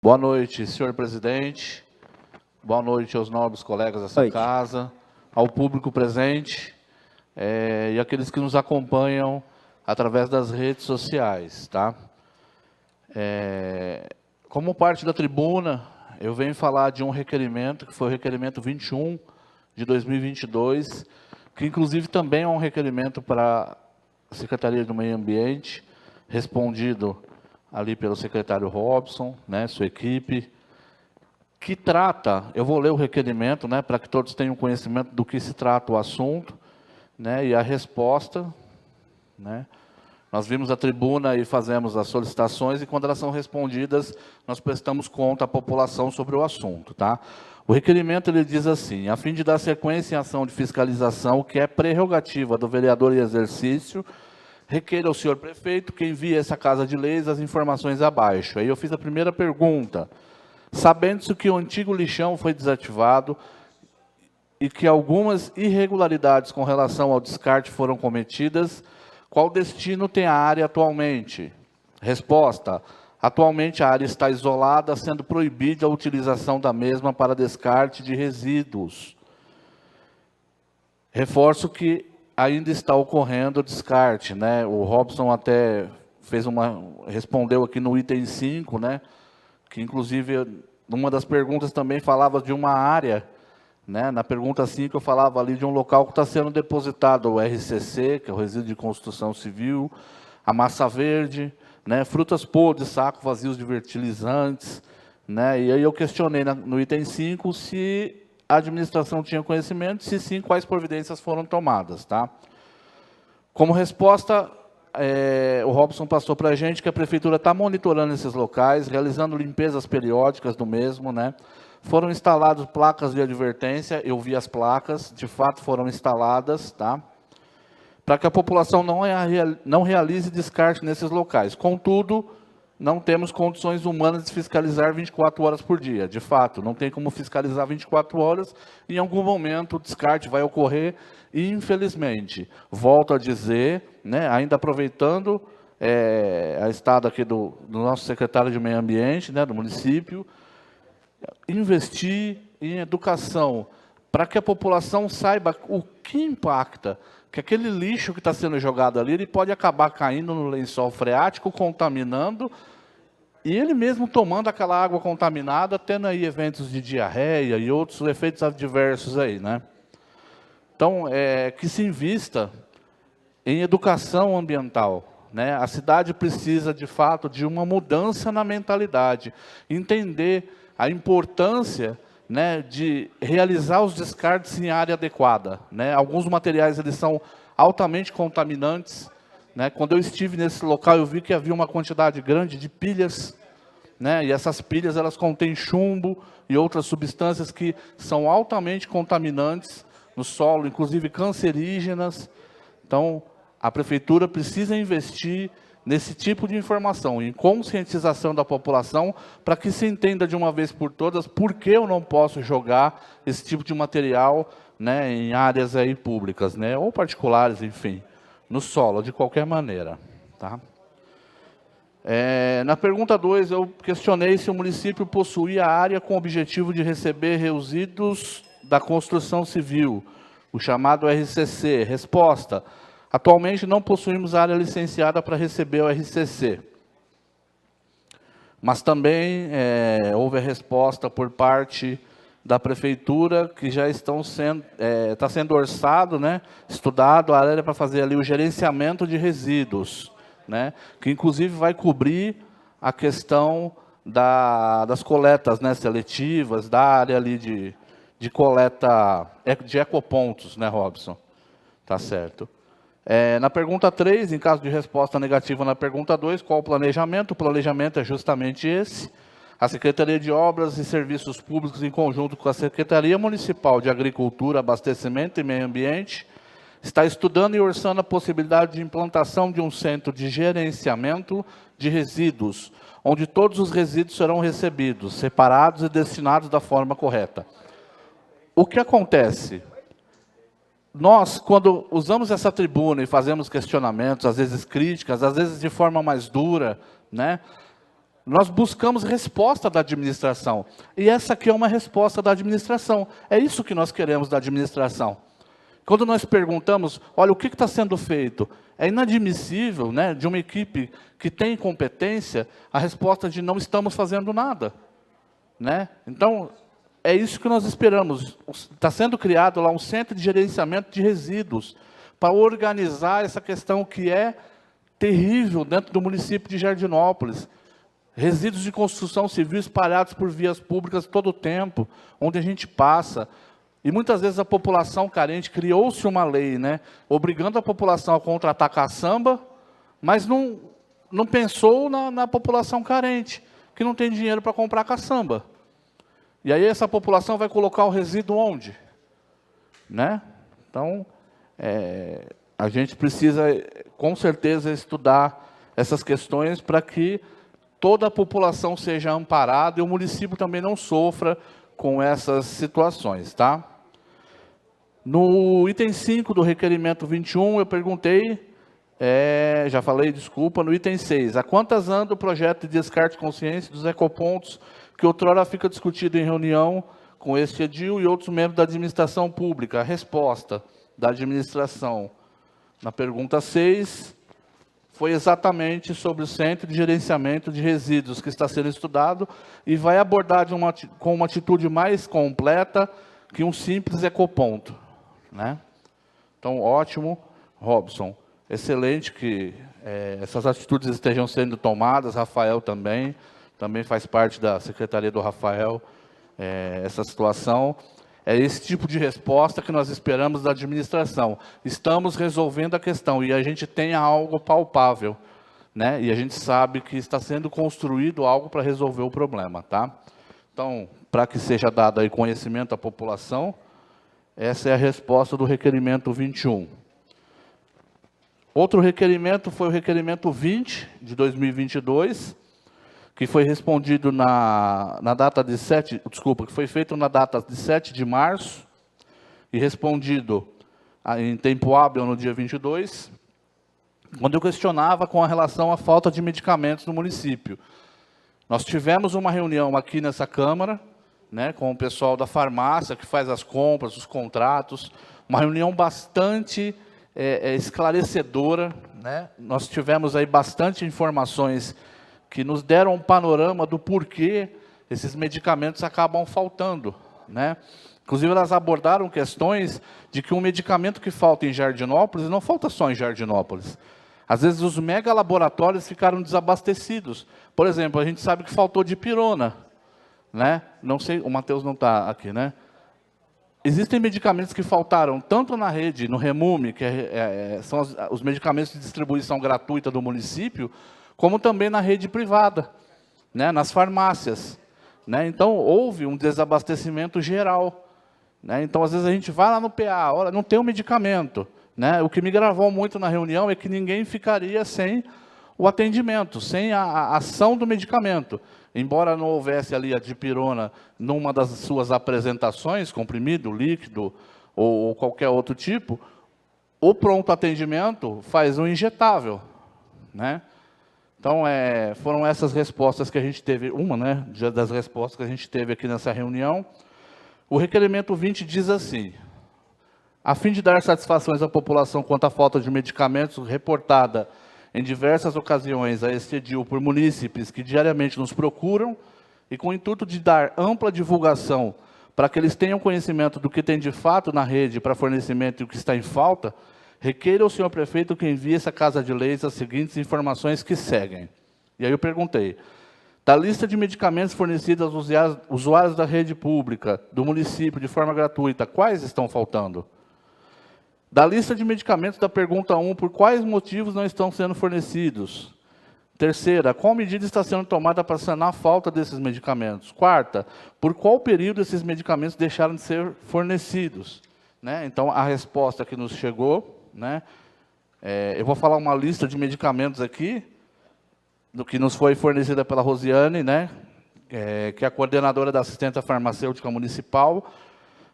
Boa noite, senhor presidente. Boa noite aos nobres colegas dessa casa, ao público presente e aqueles que nos acompanham através das redes sociais, tá? Como parte da tribuna, eu venho falar de um requerimento, que foi o requerimento 21 de 2022, que inclusive também é um requerimento para a Secretaria do Meio Ambiente, respondido ali pelo secretário Robson, né, sua equipe, que trata, eu vou ler o requerimento, né, para que todos tenham conhecimento do que se trata o assunto, né, e a resposta, né. Nós vimos a tribuna e fazemos as solicitações, e quando elas são respondidas, nós prestamos conta à população sobre o assunto, tá? O requerimento, ele diz assim: a fim de dar sequência em ação de fiscalização, que é prerrogativa do vereador em exercício, requer ao senhor prefeito que envie a essa Casa de Leis as informações abaixo. Aí eu fiz a primeira pergunta. Sabendo-se que o antigo lixão foi desativado e que algumas irregularidades com relação ao descarte foram cometidas, qual destino tem a área atualmente? Resposta: atualmente a área está isolada, sendo proibida a utilização da mesma para descarte de resíduos. Reforço que ainda está ocorrendo o descarte, né? O Robson até respondeu aqui no item 5, né? Que inclusive, numa das perguntas também falava de uma área, né? Na pergunta 5 eu falava ali de um local que está sendo depositado o RCC, que é o resíduo de construção civil, a massa verde, né? Frutas podres, sacos vazios de fertilizantes, né? E aí eu questionei no item 5 se a administração tinha conhecimento, se sim, quais providências foram tomadas, tá? Como resposta, o Robson passou para a gente que a prefeitura está monitorando esses locais, realizando limpezas periódicas do mesmo, né? Foram instaladas placas de advertência, eu vi as placas, de fato foram instaladas, tá? Para que a população não realize descarte nesses locais. Contudo, não temos condições humanas de fiscalizar 24 horas por dia. De fato, não tem como fiscalizar 24 horas. Em algum momento, o descarte vai ocorrer e, infelizmente, volto a dizer, né, ainda aproveitando a estada aqui do nosso secretário de Meio Ambiente, né, do município, investir em educação, para que a população saiba o que impacta, que aquele lixo que está sendo jogado ali, ele pode acabar caindo no lençol freático, contaminando, e ele mesmo tomando aquela água contaminada, tendo aí eventos de diarreia e outros efeitos adversos aí, né? Então, que se invista em educação ambiental, né? A cidade precisa, de fato, de uma mudança na mentalidade, entender a importância, né, de realizar os descartes em área adequada, né? Alguns materiais eles são altamente contaminantes, né? Quando eu estive nesse local, eu vi que havia uma quantidade grande de pilhas, né? E essas pilhas elas contêm chumbo e outras substâncias que são altamente contaminantes no solo, inclusive cancerígenas. Então, a prefeitura precisa investir nesse tipo de informação, em conscientização da população, para que se entenda de uma vez por todas por que eu não posso jogar esse tipo de material, né, em áreas aí públicas, né, ou particulares, enfim, no solo, de qualquer maneira. Tá? Na pergunta 2, eu questionei se o município possuía área com o objetivo de receber resíduos da construção civil, o chamado RCC. Resposta: atualmente não possuímos área licenciada para receber o RCC. Mas também houve a resposta por parte da prefeitura, que já está sendo orçado, né, estudado a área para fazer ali o gerenciamento de resíduos, né, que inclusive vai cobrir a questão das coletas, né, seletivas, da área ali de coleta de ecopontos, né, Robson? Tá certo. Na pergunta 3, em caso de resposta negativa na pergunta 2, qual o planejamento? O planejamento é justamente esse. A Secretaria de Obras e Serviços Públicos, em conjunto com a Secretaria Municipal de Agricultura, Abastecimento e Meio Ambiente, está estudando e orçando a possibilidade de implantação de um centro de gerenciamento de resíduos, onde todos os resíduos serão recebidos, separados e destinados da forma correta. O que acontece? Nós, quando usamos essa tribuna e fazemos questionamentos, às vezes críticas, às vezes de forma mais dura, né? Nós buscamos resposta da administração. E essa aqui é uma resposta da administração. É isso que nós queremos da administração. Quando nós perguntamos, olha, o que está sendo feito? É inadmissível, né, de uma equipe que tem competência, a resposta de não estamos fazendo nada. Né? Então, é isso que nós esperamos. Está sendo criado lá um centro de gerenciamento de resíduos, para organizar essa questão que é terrível dentro do município de Jardinópolis. Resíduos de construção civil espalhados por vias públicas todo o tempo, onde a gente passa. E muitas vezes a população carente, criou-se uma lei, né, obrigando a população a contratar caçamba, mas não pensou na população carente, que não tem dinheiro para comprar caçamba. E aí essa população vai colocar o resíduo onde? Né? Então, a gente precisa, com certeza, estudar essas questões para que toda a população seja amparada e o município também não sofra com essas situações. Tá? No item 5 do requerimento 21, eu perguntei, já falei, desculpa, no item 6, há quantas anda o projeto de descarte consciente dos ecopontos que outrora fica discutido em reunião com este edil e outros membros da administração pública? A resposta da administração na pergunta 6 foi exatamente sobre o Centro de Gerenciamento de Resíduos que está sendo estudado e vai abordar com uma atitude mais completa que um simples ecoponto. Né? Então, ótimo, Robson. Excelente que essas atitudes estejam sendo tomadas. Rafael também faz parte da Secretaria do Rafael, essa situação. É esse tipo de resposta que nós esperamos da administração. Estamos resolvendo a questão e a gente tem algo palpável, né? E a gente sabe que está sendo construído algo para resolver o problema. Tá? Então, para que seja dado aí conhecimento à população, essa é a resposta do requerimento 21. Outro requerimento foi o requerimento 20, de 2022, que foi respondido na data de 7, desculpa, que foi feito na data de 7 de março, e respondido em tempo hábil no dia 22, quando eu questionava com relação à falta de medicamentos no município. Nós tivemos uma reunião aqui nessa Câmara, né, com o pessoal da farmácia, que faz as compras, os contratos, uma reunião bastante esclarecedora, né? Nós tivemos aí bastante informações que nos deram um panorama do porquê esses medicamentos acabam faltando. Né? Inclusive, elas abordaram questões de que um medicamento que falta em Jardinópolis, não falta só em Jardinópolis. Às vezes, os mega laboratórios ficaram desabastecidos. Por exemplo, a gente sabe que faltou dipirona. Né? Não sei, o Matheus não está aqui, né? Existem medicamentos que faltaram tanto na rede, no Remume, que são os medicamentos de distribuição gratuita do município, como também na rede privada, né, nas farmácias. Né? Então, houve um desabastecimento geral. Né? Então, às vezes, a gente vai lá no PA, olha, não tem o medicamento. Né? O que me gravou muito na reunião é que ninguém ficaria sem o atendimento, sem a ação do medicamento. Embora não houvesse ali a dipirona numa das suas apresentações, comprimido, líquido ou qualquer outro tipo, o pronto atendimento faz um injetável. Né? Então, foram essas respostas que a gente teve, né, das respostas que a gente teve aqui nessa reunião. O requerimento 20 diz assim: a fim de dar satisfações à população quanto à falta de medicamentos reportada em diversas ocasiões a este edil por munícipes que diariamente nos procuram, e com o intuito de dar ampla divulgação para que eles tenham conhecimento do que tem de fato na rede para fornecimento e o que está em falta, requeira ao senhor prefeito que envie essa Casa de Leis as seguintes informações que seguem. E aí eu perguntei: da lista de medicamentos fornecidos aos usuários da rede pública do município de forma gratuita, quais estão faltando? Da lista de medicamentos da pergunta 1, por quais motivos não estão sendo fornecidos? Terceira, qual medida está sendo tomada para sanar a falta desses medicamentos? Quarta, por qual período esses medicamentos deixaram de ser fornecidos? Né? Então, a resposta que nos chegou, né? Eu vou falar uma lista de medicamentos aqui, do que nos foi fornecida pela Rosiane, né? Que é a coordenadora da assistência farmacêutica municipal,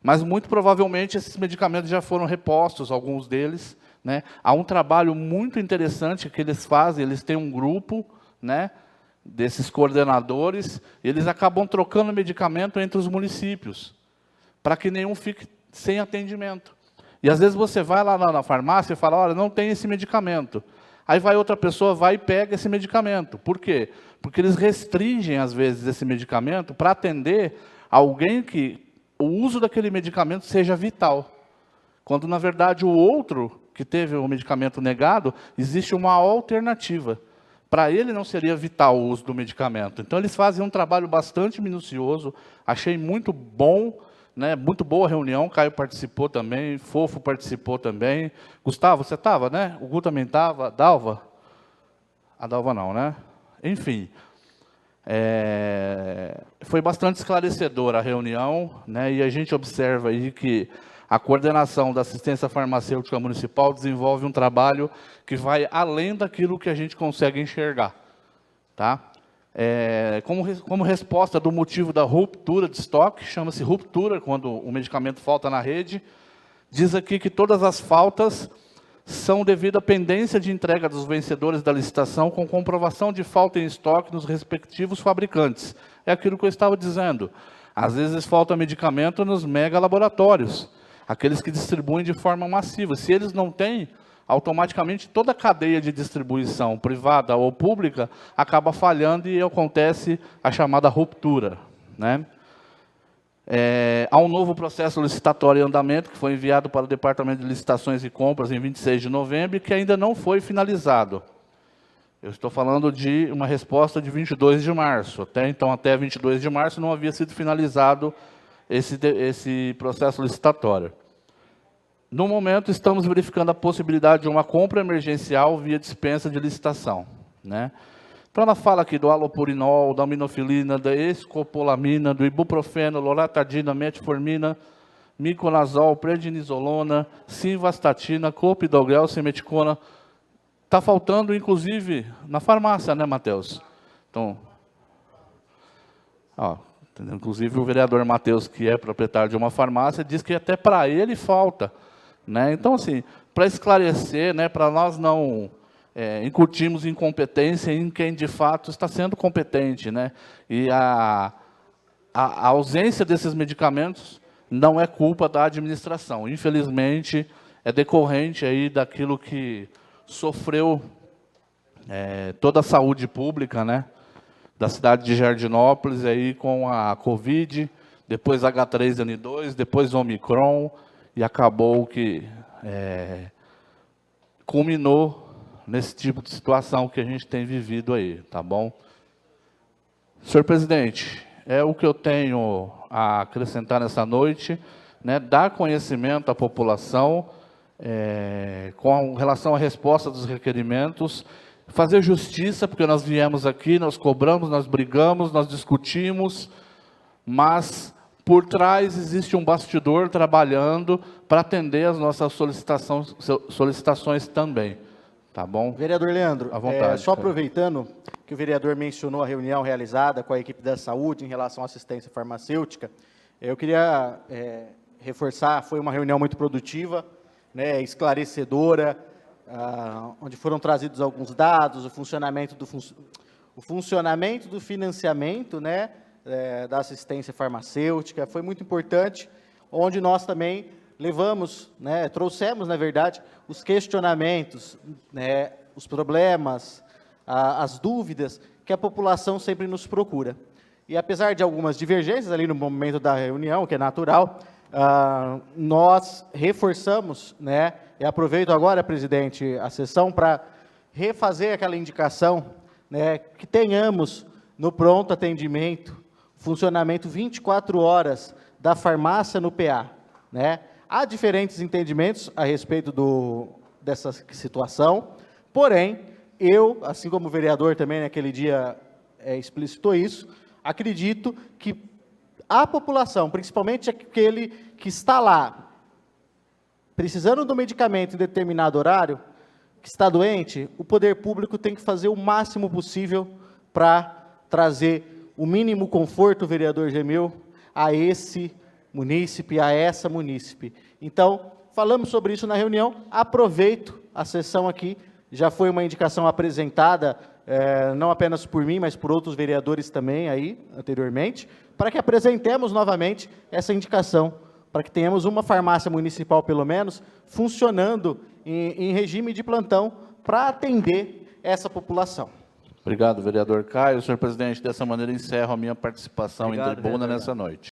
mas muito provavelmente esses medicamentos já foram repostos, alguns deles. Né? Há um trabalho muito interessante que eles fazem, eles têm um grupo, né, desses coordenadores, eles acabam trocando medicamento entre os municípios, para que nenhum fique sem atendimento. E às vezes você vai lá na farmácia e fala, olha, não tem esse medicamento. Aí vai outra pessoa, vai e pega esse medicamento. Por quê? Porque eles restringem, às vezes, esse medicamento para atender alguém que o uso daquele medicamento seja vital. Quando, na verdade, o outro que teve o medicamento negado, existe uma alternativa. Para ele não seria vital o uso do medicamento. Então, eles fazem um trabalho bastante minucioso, achei muito bom, né? Muito boa a reunião, Caio participou também, Fofo participou também. Gustavo, você estava, né? O Gu também estava, Dalva? A Dalva não, né? Enfim, foi bastante esclarecedora a reunião, né? E a gente observa aí que a coordenação da assistência farmacêutica municipal desenvolve um trabalho que vai além daquilo que a gente consegue enxergar, tá? Como resposta do motivo da ruptura de estoque, chama-se ruptura, quando o medicamento falta na rede, diz aqui que todas as faltas são devido à pendência de entrega dos vencedores da licitação com comprovação de falta em estoque nos respectivos fabricantes. É aquilo que eu estava dizendo. Às vezes falta medicamento nos mega laboratórios, aqueles que distribuem de forma massiva. Se eles não têm, automaticamente toda a cadeia de distribuição, privada ou pública, acaba falhando e acontece a chamada ruptura, né? Há um novo processo licitatório em andamento, que foi enviado para o Departamento de Licitações e Compras em 26 de novembro, que ainda não foi finalizado. Eu estou falando de uma resposta de 22 de março. Até 22 de março não havia sido finalizado esse processo licitatório. No momento, estamos verificando a possibilidade de uma compra emergencial via dispensa de licitação, né? Então, ela fala aqui do alopurinol, da aminofilina, da escopolamina, do ibuprofeno, loratadina, metformina, miconazol, prednisolona, simvastatina, clopidogrel, simeticona. Está faltando, inclusive, na farmácia, né, Matheus? Então, inclusive o vereador Matheus, que é proprietário de uma farmácia, diz que até para ele falta, né? Então, assim, para esclarecer, né, para nós não incutirmos incompetência em quem, de fato, está sendo competente, né? E a ausência desses medicamentos não é culpa da administração. Infelizmente, é decorrente aí daquilo que sofreu toda a saúde pública, né, da cidade de Jardinópolis, aí com a Covid, depois H3N2, depois Omicron, e acabou que culminou nesse tipo de situação que a gente tem vivido aí, tá bom? Senhor presidente, é o que eu tenho a acrescentar nessa noite, né, dar conhecimento à população com relação à resposta dos requerimentos, fazer justiça, porque nós viemos aqui, nós cobramos, nós brigamos, nós discutimos, mas por trás existe um bastidor trabalhando para atender as nossas solicitações também. Tá bom? Vereador Leandro, à vontade, só aproveitando que o vereador mencionou a reunião realizada com a equipe da saúde em relação à assistência farmacêutica, eu queria reforçar, foi uma reunião muito produtiva, né, esclarecedora, onde foram trazidos alguns dados, o funcionamento do financiamento, né, da assistência farmacêutica, foi muito importante, onde nós também levamos, né, trouxemos, na verdade, os questionamentos, né, os problemas, as dúvidas que a população sempre nos procura. E apesar de algumas divergências ali no momento da reunião, que é natural, nós reforçamos, né, e aproveito agora, presidente, a sessão para refazer aquela indicação, né, que tenhamos no pronto atendimento, funcionamento 24 horas da farmácia no PA, né? Há diferentes entendimentos a respeito dessa situação, porém, eu, assim como o vereador também naquele dia explicitou isso, acredito que a população, principalmente aquele que está lá, precisando do medicamento em determinado horário, que está doente, o poder público tem que fazer o máximo possível para trazer o mínimo conforto, vereador Gemil, a esse munícipe, a essa munícipe. Então, falamos sobre isso na reunião, aproveito a sessão aqui, já foi uma indicação apresentada não apenas por mim, mas por outros vereadores também aí, anteriormente, para que apresentemos novamente essa indicação, para que tenhamos uma farmácia municipal, pelo menos, funcionando em regime de plantão para atender essa população. Obrigado, vereador Caio. Senhor presidente, dessa maneira encerro a minha participação Obrigado, em tribuna vereador. nessa noite.